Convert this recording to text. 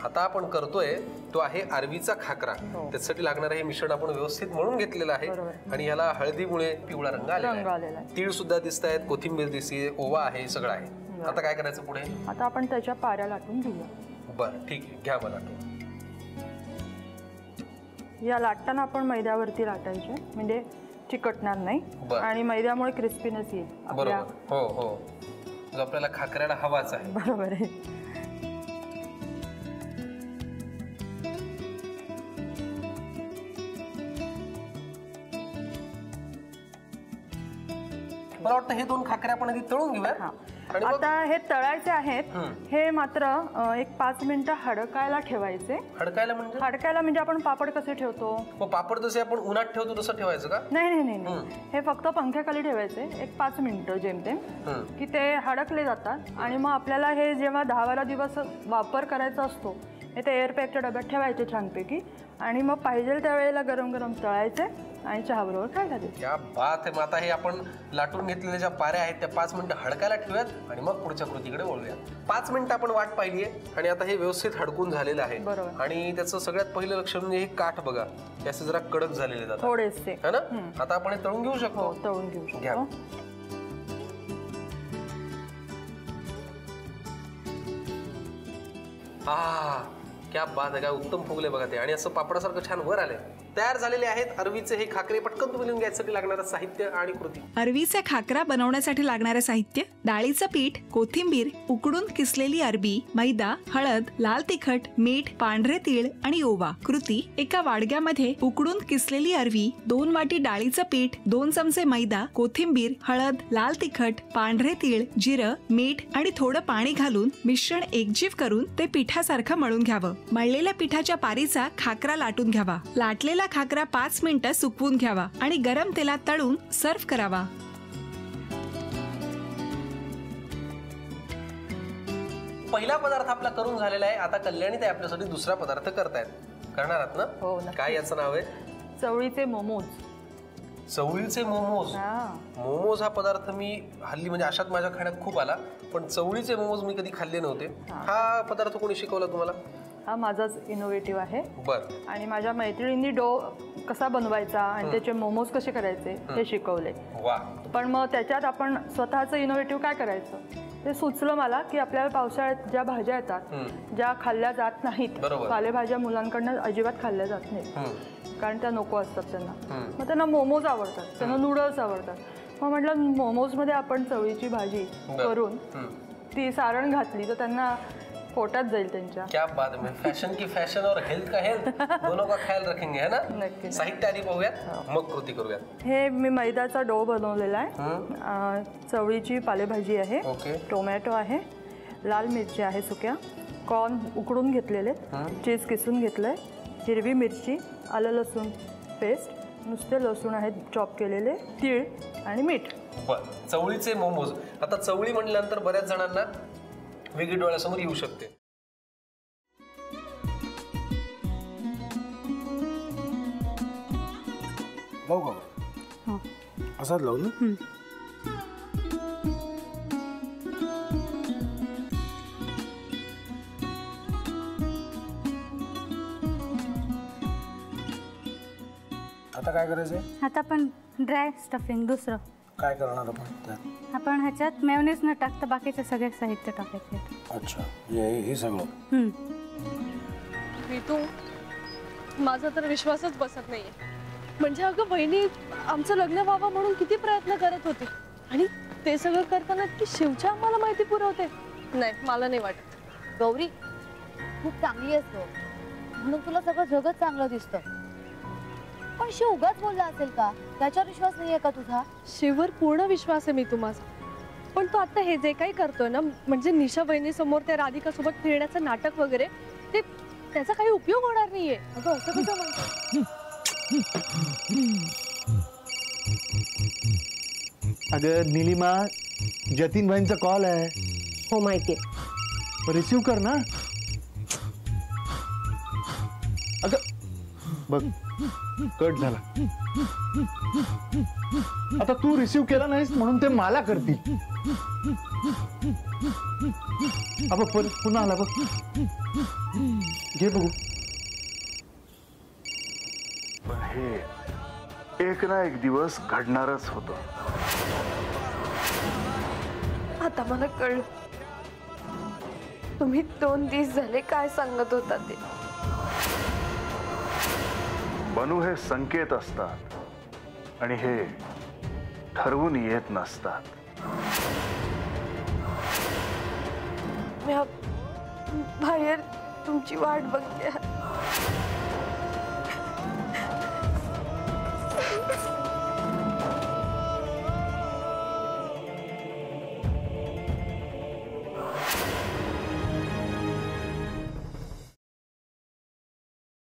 आता आपण करतोय तो आहे अरवीचा खाकरा. त्यासाठी लागणारे हे मिश्रण आपण व्यवस्थित मळून घेतलेलं आहे आणि याला हळदीमुळे पिवळा रंग आलेला आहे. तीळ सुद्धा दिसत आहेत, कोथिंबीर दिसते, ओवा आहे, सगळं आहे. आता काय करायचं पुढे? आता आपण त्याच्या पाऱ्या लाटून घेऊया. बरं ठीक आहे, घ्या मला लाटून. या लाटताना आपण मैद्यावरती लाटायचे म्हणजे चिकटणार नाही आणि मैद्यामुळे क्रिस्पीनेस येईल. बरोबर. हो हो, जो आपल्याला खाकऱ्याला हवाच आहे. बरोबर आहे. मला वाटतं हे 2 खाकऱ्या आपण आधी तळून घेऊया. आता हे तळायचे आहेत. हे मात्र एक 5 मिनिटं हडकायला ठेवायचे. हडकायला म्हणजे? हडकायला म्हणजे आपण पापड कसे ठेवतो? पापड जसे आपण उन्हात ठेवतो तसं ठेवायचं का? नाही नाही नाही, हे फक्त पंख्याखाली ठेवायचे एक 5 मिनिटं जेमतेम, की ते हडकले जातात. आणि मग आपल्याला हे जेव्हा 10-12 दिवस वापर करायचा असतो हे ते एअरपॅकच्या डब्यात ठेवायचे छानपैकी आणि मग पाहिजे त्यावेळेला गरम गरम तळायचे आणि चहाबरोबर खायला द्यायचे. क्या बात आहे. मग आता हे आपण लाटून घेतलेल्या ज्या पाऱ्या आहेत त्या 5 मिनिटं हडकायला ठेवूयात आणि मग पुढच्या कृतीकडे वळूया. 5 मिनिटं आपण वाट पाहिली आहे आणि आता हे व्यवस्थित हडकून झालेलं आहे. आणि त्याचं सगळ्यात पहिलं लक्षण म्हणजे हे काठ बघा, हे असे जरा कडक झालेले जातात थोडेसे, है ना? आता आपण हे तळून घेऊ शकतो. तळून घेऊ शकतो. क्या बात आहे, काय उत्तम फुगले बघा ते. आणि असं पापडासारखं छान वर आले. तयार झालेले आहेत अरवीचे हे खाकरे. पटकन तुम्ही लिहून घ्यायसाठी लागणारं साहित्य आणि कृती. अरवीचा खाकरा बनवण्यासाठी लागणारं साहित्य: डाळीचं पीठ, कोथिंबीर, उकडून किसलेली अरबी, मैदा, हळद, लाल तिखट, मीठ, पांढरे तीळ आणि ओवा. कृती: एका वाडग्यामध्ये उकडून किसलेली अरवी, 2 वाटी डाळीचं पीठ, 2 चमचे मैदा, कोथिंबीर, हळद, लाल तिखट, पांढरे तीळ, जिरं, मीठ आणि थोडं पाणी घालून मिश्रण एकजीव करून ते पिठासारखं मळून घ्यावं. मळलेल्या पिठाच्या पारीचा खाकरा लाटून घ्यावा. लाटलेला खाकरा 5 मिनिटं सुकवून घ्यावा आणि गरम तेलात तळून सर्व्ह करावा. पहिला पदार्थ आपला करून झालेला आहे. आता कल्याणी ताई आपल्यासाठी दुसरा पदार्थ करतायत. करणार आहात ना? हो. काय याचं नाव आहे? चवळीचे मोमोज. चवळीचे मोमोज. मोमोज हा पदार्थ मी हल्ली म्हणजे अशात माझ्या खाण्यात खूप आला, पण चवळीचे मोमोज मी कधी खाल्ले नव्हते. हा पदार्थ कोणी शिकवला तुम्हाला? हा माझाच इनोव्हेटिव्ह आहे. बरं. आणि माझ्या मैत्रिणींनी डो कसा बनवायचा आणि त्याचे मोमोज कसे करायचे हे शिकवले. वा. पण मग त्याच्यात आपण स्वतःचं इनोव्हेटिव्ह काय करायचं ते सुचलं मला, की आपल्याला पावसाळ्यात ज्या भाज्या येतात ज्या खाल्ल्या जात नाहीत, पालेभाज्या मुलांकडनं अजिबात खाल्ल्या जात नाहीत कारण त्या नको असतात त्यांना. मग त्यांना मोमोज आवडतात, त्यांना नूडल्स आवडतात. मग म्हटलं मोमोजमध्ये आपण चवळीची भाजी करून ती सारण घातली तर त्यांना पोटात जाईल त्यांच्या. क्या बात है. फॅशन की फॅशन और हेल्थ का हेल्थ दोनों का ख्याल रखेंगे, है ना? नक्की. साहित्य आधी पाहूयात मग कृती करूयात. हे मी मैद्याचा डो बनवलेला आहे. चवळीची पालेभाजी आहे, टोमॅटो आहे, लाल मिरची आहे सुक्या, कॉर्न उकडून घेतलेले, चीज किसून घेतलंय, हिरवी मिरची, आलं लसूण पेस्ट, नुसते लसूण आहेत चॉप केलेले, तीळ आणि मीठ. चवळीचे मोमोज. आता चवळी म्हटल्यानंतर बऱ्याच जणांना वेगळी डोळ्यासमोर येऊ शकते. लावू का? असाच लावू ना? आता काय करायचंय? आता आपण ड्राय स्टफिंग दुसरं काय करणार आपण त्यात? आपण ह्याच्यात मेयोनीज न टाकता बाकीचे सगळे साहित्य टाकायचे. अच्छा, हे सगळं. ऋतू, माझा तर विश्वासच बसत नाहीये. म्हणजे अगं बहिणी आमचं लग्न व्हावं म्हणून किती प्रयत्न करत होती आणि ते सगळं करताना की शिवच्या आम्हाला माहिती पुरवते. नाही, मला नाही वाटत. गौरी खूप चांगली आहेस गं, म्हणून तुला सगळं जगत चांगलं दिसतं. पण शिव उगाच बोलला असेल का? त्याच्यावर विश्वास नाहीये का तुझा? शिववर पूर्ण विश्वास आहे मी माझा. पण तो आता हे जे काही करतोय ना, म्हणजे निशा बहिणी समोर त्या राधिका सोबत फिरण्याचं नाटक वगैरे, ते त्याचा काही उपयोग होणार नाहीये. अगं असं कसं म्हणतो? अगं नीलिमा, जतीन भाईंचा कॉल आहे. हो माहितीये. रिसीव्ह कर ना. अगं बघ, कट झाला. आता तू रिसीव्ह केला नाहीस म्हणून ते मला करतील. अब पुन्हा आला बघ. घे बघू. पण हे एक ना एक दिवस घडणारच होतं. आता मला कळलं तुम्ही 2 दिवस झाले काय सांगत होता ते. बनू हे संकेत असतात आणि हे ठरवून येत नसतात. मी बाहेर तुमची वाट बघते.